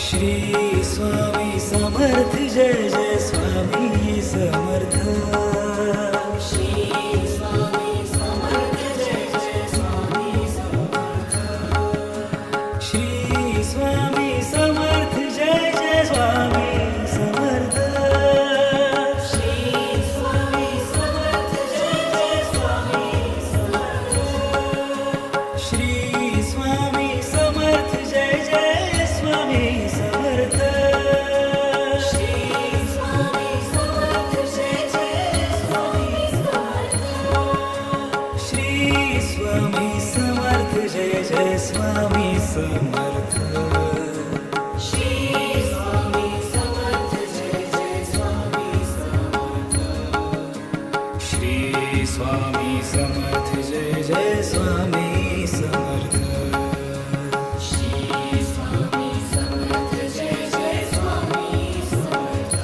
Shri Swami Samarth Jai Jai Swami Samarth. Shri Swami Samarth Jai Jai Swami Samarth. Shri Swami Samarth Jai Jai Swami Samarth. Shri Swami Samarth Jai Jai Swami Samarth. Shri Swami Samarth Jai Jai Swami Samarth. Shri Swami Samarth Jai Jai Swami Samarth. Shri Swami Samarth Jai Jai Swami Samarth. Shri Swami Samarth Jai Jai Swami Samarth. Shri Swami Samarth Jai Jai Swami Samarth. Shri Swami Samarth Jai Jai Swami Samarth.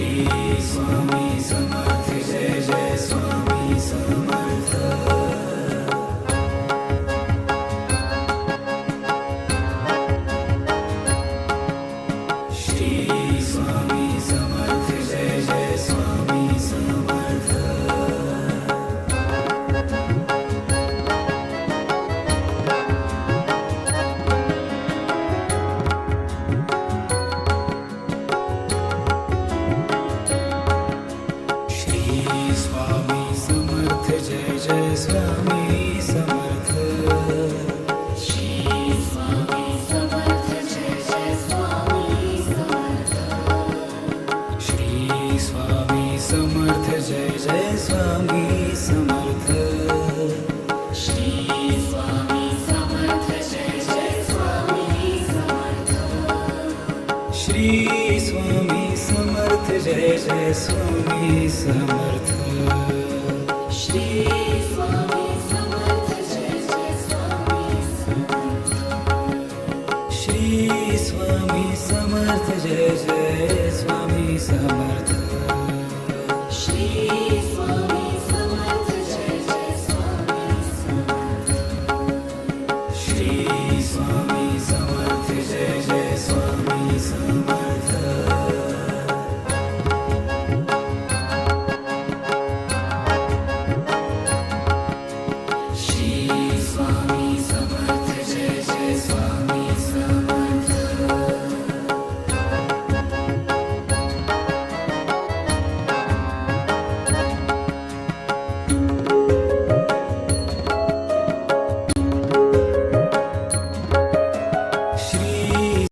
Shri Swami Samarth Jai Jai Swami Samarth. Shri Swami Samarth Jai Jai Swami Samarth. Shri Swami Samarth Jai Jai Swami Samarth. Shri Swami Samarth Jai Jai Swami Samarth. Shri Swami Samarth Jai Jai Swami Samarth. Shri Swami Samarth Jai Jai Swami Samarth. Shri Swami Samarth Jai Jai Swami Samarth. Shri Swami Samarth Jai Jai Swami Samarth. Shri Swami Samarth Jai Jai Swami Samarth. Shri